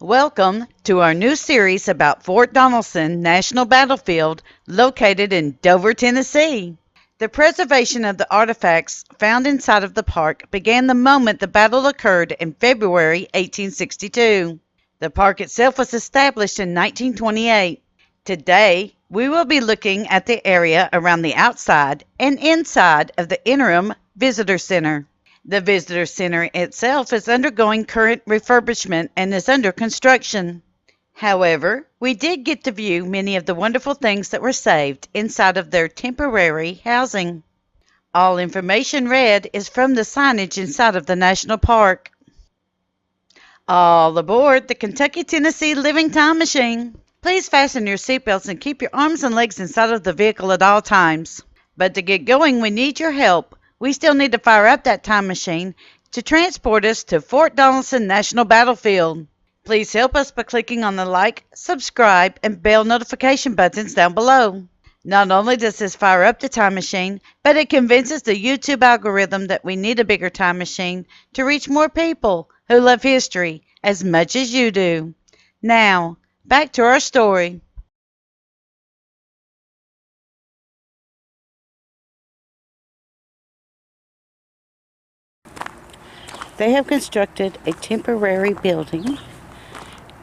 Welcome to our new series about Fort Donelson National Battlefield located in Dover, Tennessee. The preservation of the artifacts found inside of the park began the moment the battle occurred in February 1862. The park itself was established in 1928. Today, we will be looking at the area around the outside and inside of the Interim Visitor Center. The Visitor Center itself is undergoing current refurbishment and is under construction. However, we did get to view many of the wonderful things that were saved inside of their temporary housing. All information read is from the signage inside of the national park. All aboard the Kentucky-Tennessee Living Time Machine. Please fasten your seatbelts and keep your arms and legs inside of the vehicle at all times. But to get going, we need your help. We still need to fire up that time machine to transport us to Fort Donelson National Battlefield. Please help us by clicking on the like, subscribe, and bell notification buttons down below. Not only does this fire up the time machine, but it convinces the YouTube algorithm that we need a bigger time machine to reach more people who love history as much as you do. Now, back to our story. They have constructed a temporary building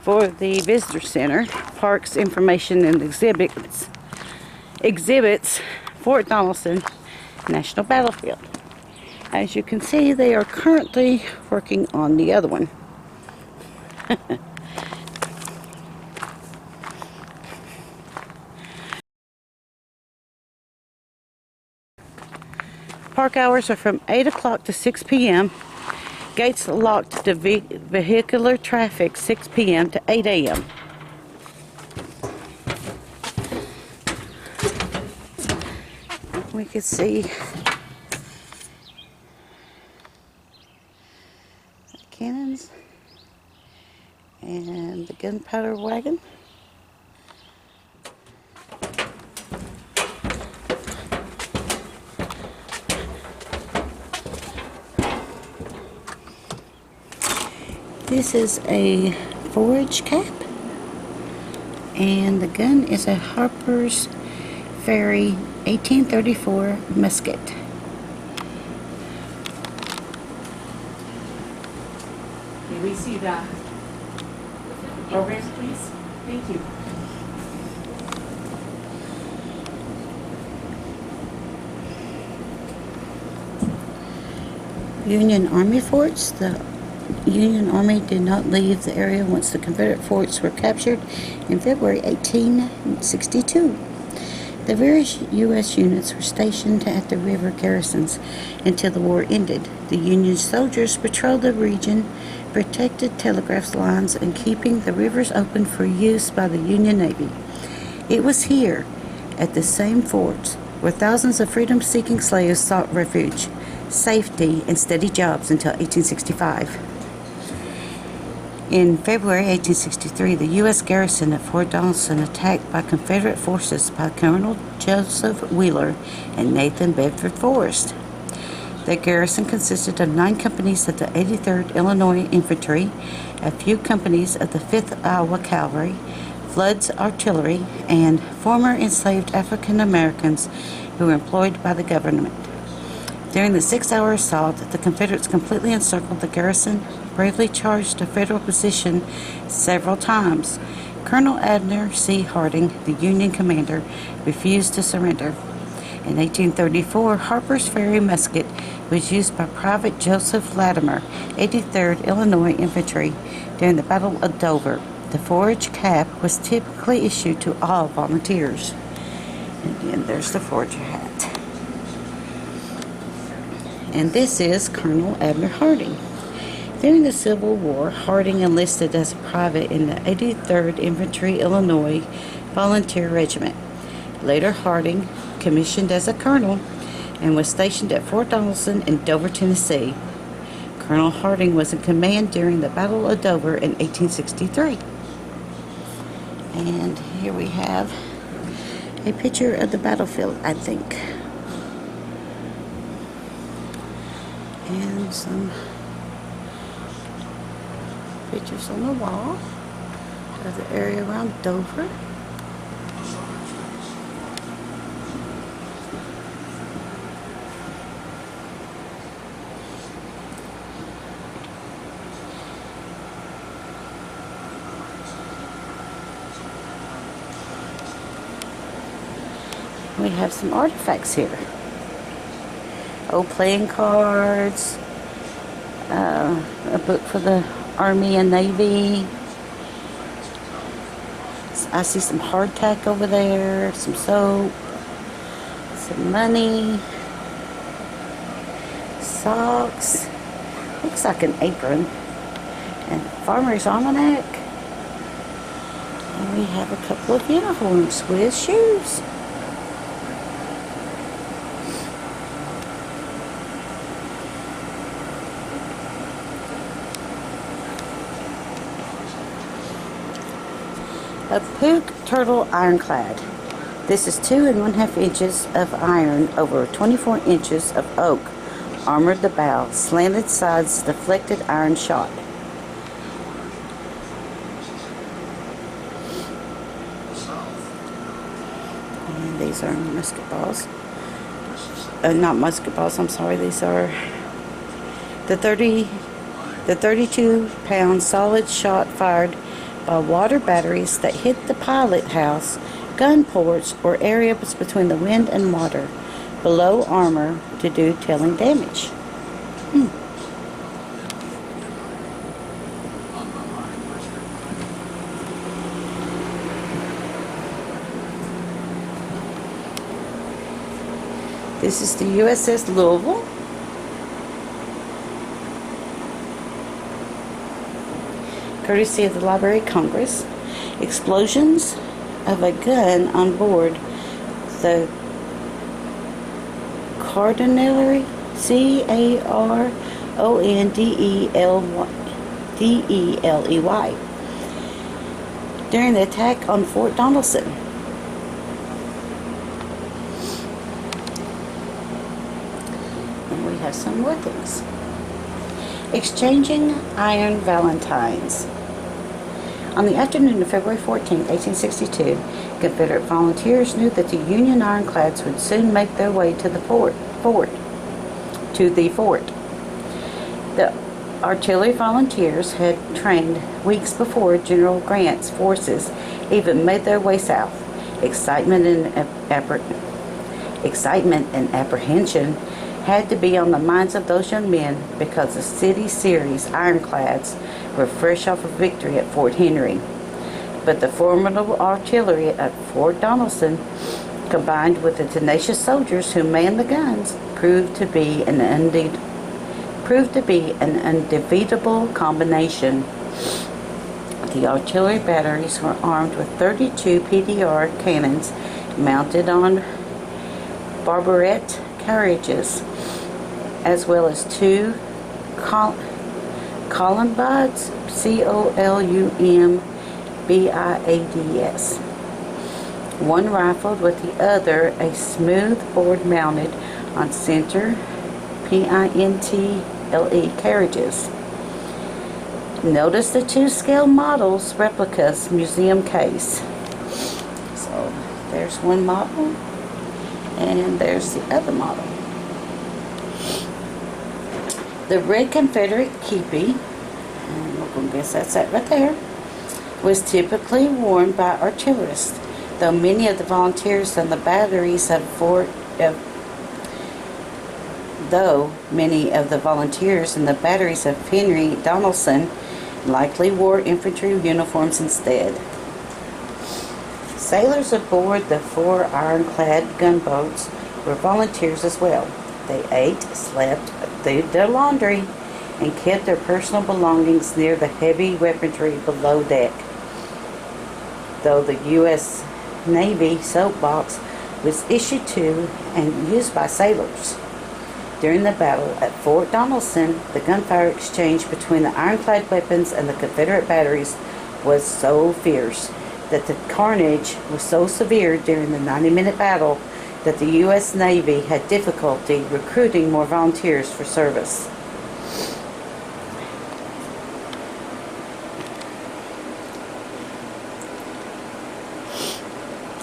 for the visitor center, parks, information, and exhibits Fort Donelson National Battlefield. As you can see, they are currently working on the other one. Park hours are from 8 o'clock to 6 p.m. Gates locked to vehicular traffic 6 p.m. to 8 a.m. We can see the cannons and the gunpowder wagon. This is a forage cap, and the gun is a Harper's Ferry 1834 musket. May we see the programs, please? Thank you. Union Army forts. The Union Army did not leave the area once the Confederate forts were captured in February 1862. The various U.S. units were stationed at the river garrisons until the war ended. The Union soldiers patrolled the region, protected telegraph lines, and keeping the rivers open for use by the Union Navy. It was here, at the same forts, where thousands of freedom-seeking slaves sought refuge, safety, and steady jobs until 1865. In February 1863, the U.S. garrison at Fort Donelson attacked by Confederate forces by Colonel Joseph Wheeler and Nathan Bedford Forrest. The garrison consisted of 9 companies of the 83rd Illinois Infantry, a few companies of the 5th Iowa Cavalry, Flood's Artillery, and former enslaved African Americans who were employed by the government. During the 6-hour assault, the Confederates completely encircled the garrison, bravely charged a Federal position several times. Colonel Abner C. Harding, the Union commander, refused to surrender. In 1834, Harper's Ferry musket was used by Private Joseph Latimer, 83rd Illinois Infantry, during the Battle of Dover. The forage cap was typically issued to all volunteers. And again, there's the forager hat. And this is Colonel Abner Harding. During the Civil War, Harding enlisted as a private in the 83rd Infantry Illinois Volunteer Regiment. Later, Harding commissioned as a colonel and was stationed at Fort Donelson in Dover, Tennessee. Colonel Harding was in command during the Battle of Dover in 1863. And here we have a picture of the battlefield, I think. And some pictures on the wall. of the area around Dover. We have some artifacts here. Old playing cards, a book for the Army and Navy. I see some hardtack over there, some soap, some money, socks, looks like an apron, and Farmer's Almanac. And we have a couple of uniforms with shoes. A Pook Turtle Ironclad. This is 2 1/2 inches of iron over 24 inches of oak. Armored the bow, slanted sides, deflected iron shot. And these are musket balls. Not musket balls, I'm sorry. These are the 32-pound solid shot fired by water batteries that hit the pilot house, gun ports, or areas between the wind and water below armor to do telling damage. This is the USS Louisville. Courtesy of the Library of Congress. Explosions of a gun on board the Cardinalry, Cardendely, during the attack on Fort Donelson. And we have some more things. Exchanging Iron Valentines. On the afternoon of February 14, 1862, Confederate volunteers knew that the Union ironclads would soon make their way to the fort. The artillery volunteers had trained weeks before General Grant's forces even made their way south. Excitement and apprehension had to be on the minds of those young men because the City Series ironclads were fresh off a victory at Fort Henry. But the formidable artillery at Fort Donelson, combined with the tenacious soldiers who manned the guns, proved to be an undefeatable combination. The artillery batteries were armed with 32 PDR cannons mounted on barbette carriages, as well as 2 columbiads, Columbiads. One rifled with the other a smooth board mounted on center PINTLE carriages. Notice the 2 scale models replicas museum case. So there's one model and there's the other model. The red Confederate keepy, and we're going to guess that's that right there, was typically worn by artillerists, though many of the volunteers and the batteries of Henry Donelson likely wore infantry uniforms instead. Sailors aboard the 4 ironclad gunboats were volunteers as well. They ate, slept, did their laundry, and kept their personal belongings near the heavy weaponry below deck. Though the U.S. Navy soap box was issued to and used by sailors. During the battle at Fort Donelson, the gunfire exchange between the ironclad weapons and the Confederate batteries was so fierce that the carnage was so severe during the 90-minute battle that the U.S. Navy had difficulty recruiting more volunteers for service.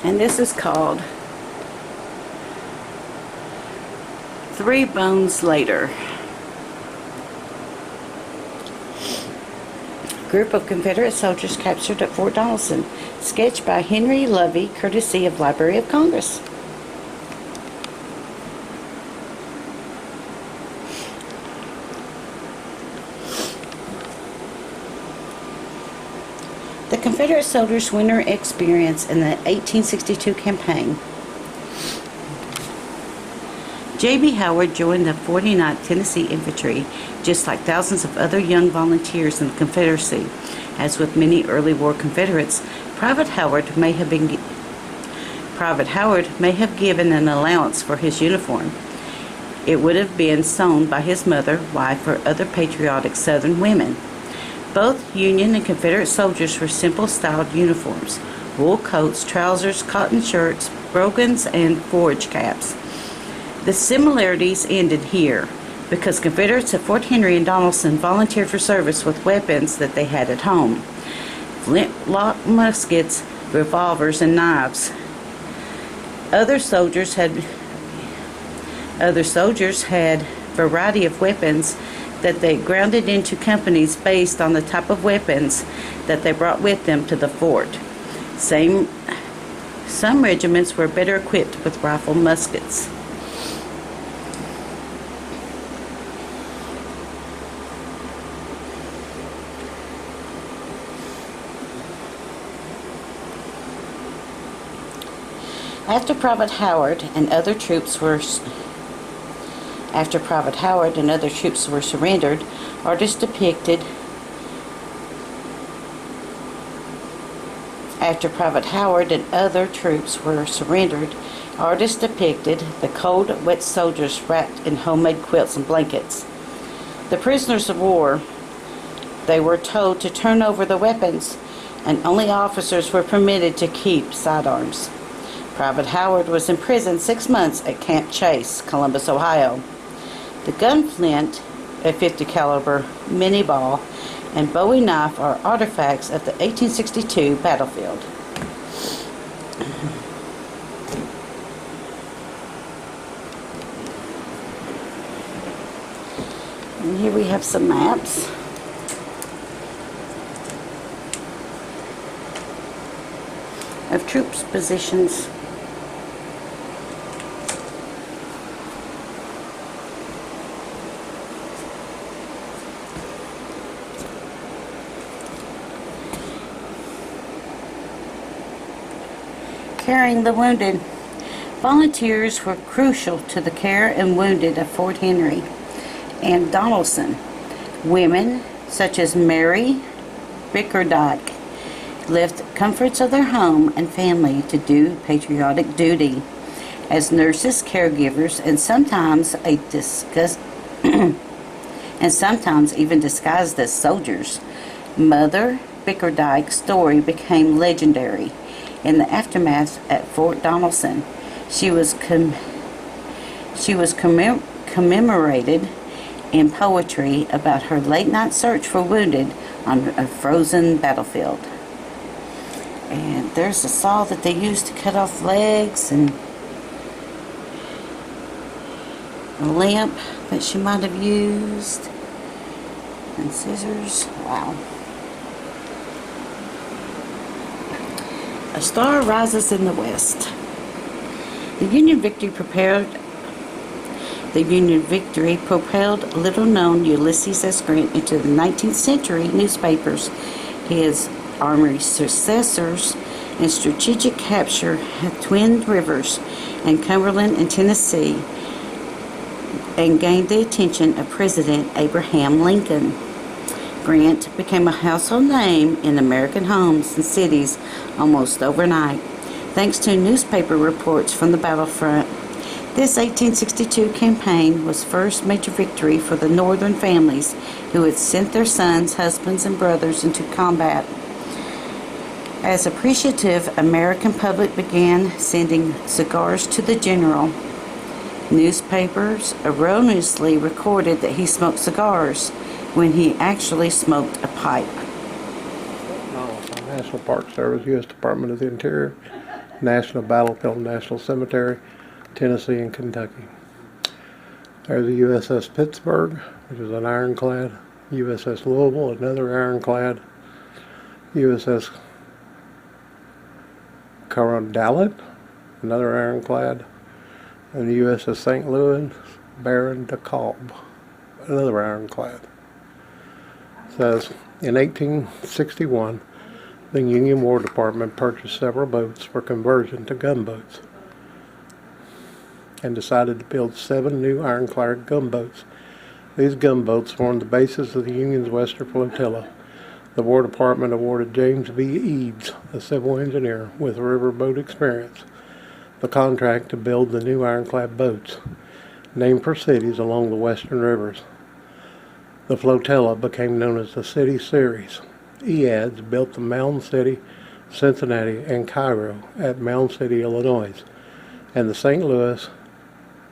And this is called 3 Bones Later. Group of Confederate soldiers captured at Fort Donelson. Sketched by Henry Lovey, courtesy of Library of Congress. The Confederate soldiers' winter experience in the 1862 campaign. J.B. Howard joined the 49th Tennessee Infantry, just like thousands of other young volunteers in the Confederacy. As with many early war Confederates, Private Howard may have given an allowance for his uniform. It would have been sewn by his mother, wife, or other patriotic Southern women. Both Union and Confederate soldiers were simple-styled uniforms: wool coats, trousers, cotton shirts, brogans, and forage caps. The similarities ended here, because Confederates at Fort Henry and Donelson volunteered for service with weapons that they had at home: flintlock muskets, revolvers, and knives. Other soldiers had variety of weapons that they grounded into companies based on the type of weapons that they brought with them to the fort. Some regiments were better equipped with rifle muskets. After Private Howard and other troops were surrendered, artists depicted the cold, wet soldiers wrapped in homemade quilts and blankets. The prisoners of war, they were told to turn over the weapons, and only officers were permitted to keep sidearms. Private Howard was imprisoned 6 months at Camp Chase, Columbus, Ohio. The gunflint, a .50 caliber mini ball, and Bowie knife are artifacts of the 1862 battlefield. And here we have some maps. Of troops' positions. Caring the wounded. Volunteers were crucial to the care and wounded of Fort Henry and Donelson. Women, such as Mary Bickerdike, left comforts of their home and family to do patriotic duty as nurses, caregivers, and sometimes even disguised as soldiers. Mother Bickerdike's story became legendary in the aftermath at Fort Donelson. She was commemorated in poetry about her late-night search for wounded on a frozen battlefield. And there's a saw that they used to cut off legs, and a lamp that she might have used, and scissors. Wow. A star rises in the west. The Union victory propelled little-known Ulysses S. Grant into the 19th century newspapers. His armory successors and strategic capture at Twin Rivers and Cumberland in Tennessee, and gained the attention of President Abraham Lincoln. Grant became a household name in American homes and cities almost overnight, thanks to newspaper reports from the battlefront. This 1862 campaign was first major victory for the Northern families who had sent their sons, husbands, and brothers into combat. As appreciative American public began sending cigars to the general, newspapers erroneously recorded that he smoked cigars when he actually smoked a pipe. National Park Service, U.S. Department of the Interior. National Battlefield, National Cemetery, Tennessee and Kentucky. There's the USS Pittsburgh, which is an ironclad. USS Louisville, another ironclad. USS Carondelet, another ironclad. And the USS St. Louis, Baron de Kalb, another ironclad. It says, in 1861, the Union War Department purchased several boats for conversion to gunboats and decided to build 7 new ironclad gunboats. These gunboats formed the basis of the Union's Western Flotilla. The War Department awarded James B. Eads, a civil engineer with riverboat experience, the contract to build the new ironclad boats, named for cities along the western rivers. The flotilla became known as the City Series. Eads built the Mound City, Cincinnati, and Cairo at Mound City, Illinois, and the St. Louis,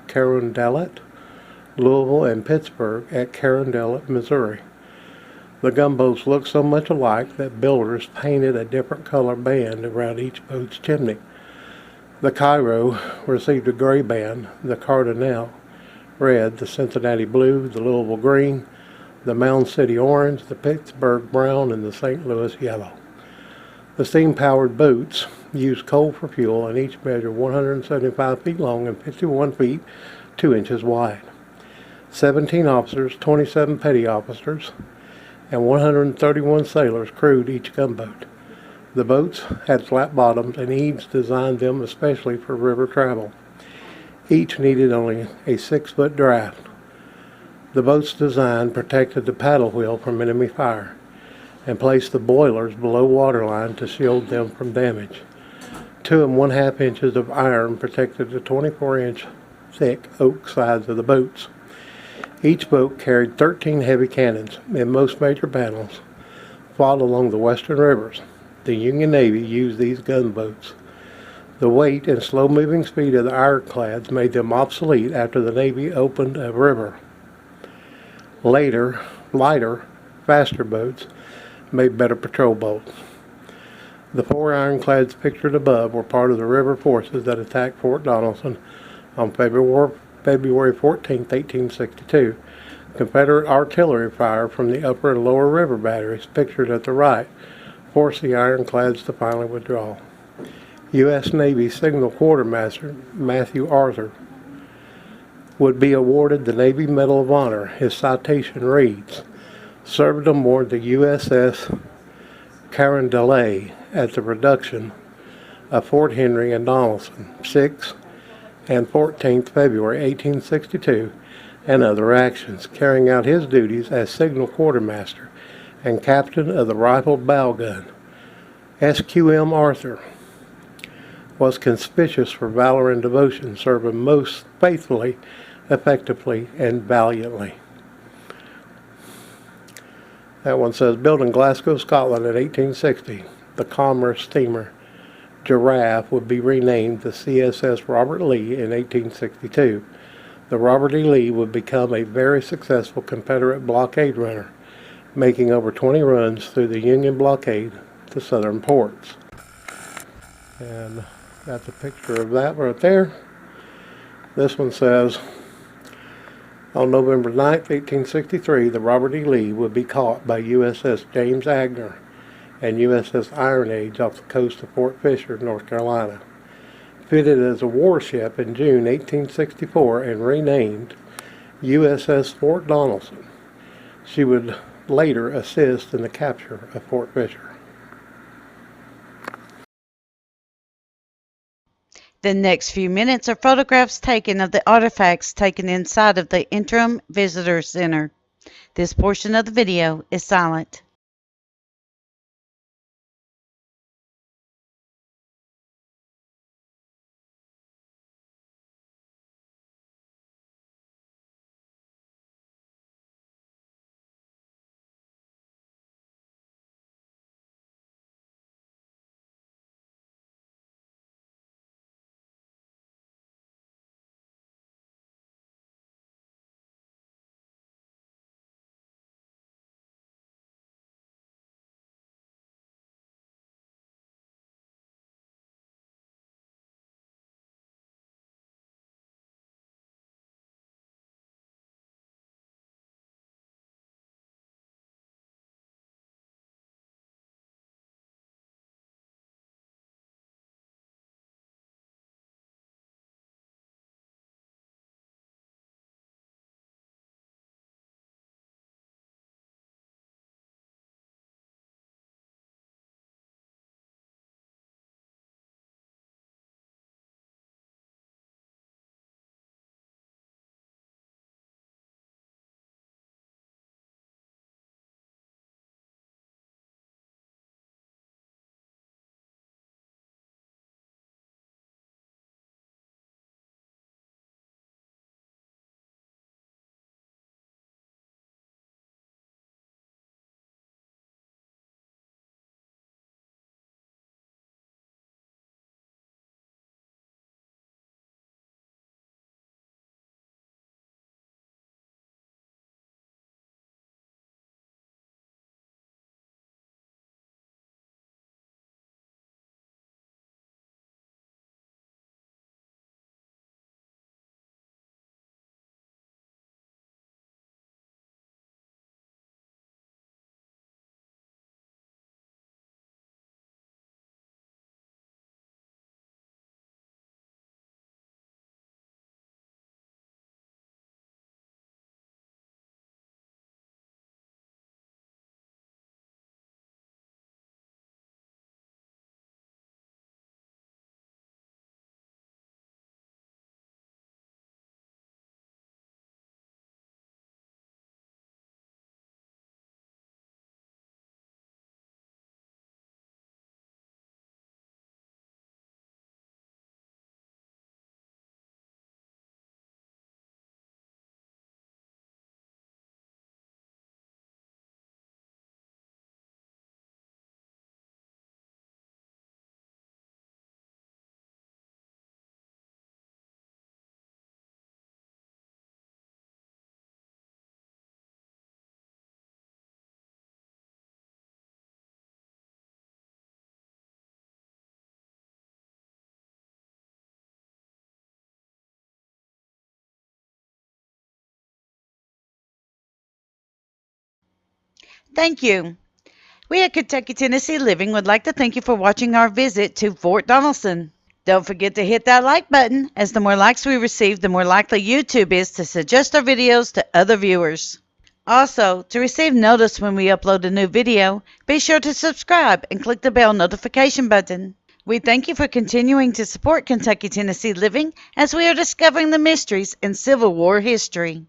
Carondelet, Louisville, and Pittsburgh at Carondelet, Missouri. The gunboats looked so much alike that builders painted a different color band around each boat's chimney. The Cairo received a gray band, the Cardinal red, the Cincinnati blue, the Louisville green, the Mound City orange, the Pittsburgh brown, and the St. Louis yellow. The steam-powered boats used coal for fuel and each measured 175 feet long and 51 feet 2 inches wide. 17 officers, 27 petty officers, and 131 sailors crewed each gunboat. The boats had flat bottoms, and Eads designed them especially for river travel. Each needed only a 6-foot draft. The boat's design protected the paddle wheel from enemy fire and placed the boilers below waterline to shield them from damage. 2 1/2 inches of iron protected the 24-inch thick oak sides of the boats. Each boat carried 13 heavy cannons. In most major battles fought along the western rivers, the Union Navy used these gunboats. The weight and slow-moving speed of the ironclads made them obsolete after the Navy opened a river. Later, lighter, faster boats made better patrol boats. The 4 ironclads pictured above were part of the river forces that attacked Fort Donelson on February 14, 1862. Confederate artillery fire from the upper and lower river batteries, pictured at the right, forced the ironclads to finally withdraw. U.S. Navy Signal Quartermaster Matthew Arthur would be awarded the Navy Medal of Honor. His citation reads, served aboard the USS Carondelet at the reduction of Fort Henry and Donelson, 6th and 14th February 1862, and other actions, carrying out his duties as signal quartermaster and captain of the rifled bow gun. SQM Arthur was conspicuous for valor and devotion, serving most faithfully, effectively, and valiantly. That one says, built in Glasgow, Scotland in 1860, the commerce steamer Giraffe would be renamed the CSS Robert Lee in 1862. The Robert E. Lee would become a very successful Confederate blockade runner, making over 20 runs through the Union blockade to southern ports. And that's a picture of that right there. This one says, on November 9th, 1863, the Robert E. Lee would be caught by USS James Agner and USS Iron Age off the coast of Fort Fisher, North Carolina. Fitted as a warship in June 1864 and renamed USS Fort Donelson. She would later assist in the capture of Fort Fisher. The next few minutes are photographs taken of the artifacts taken inside of the Interim Visitor Center. This portion of the video is silent. Thank you. We at Kentucky, Tennessee Living would like to thank you for watching our visit to Fort Donelson. Don't forget to hit that like button, as the more likes we receive, the more likely YouTube is to suggest our videos to other viewers. Also, to receive notice when we upload a new video, be sure to subscribe and click the bell notification button. We thank you for continuing to support Kentucky, Tennessee Living as we are discovering the mysteries in Civil War history.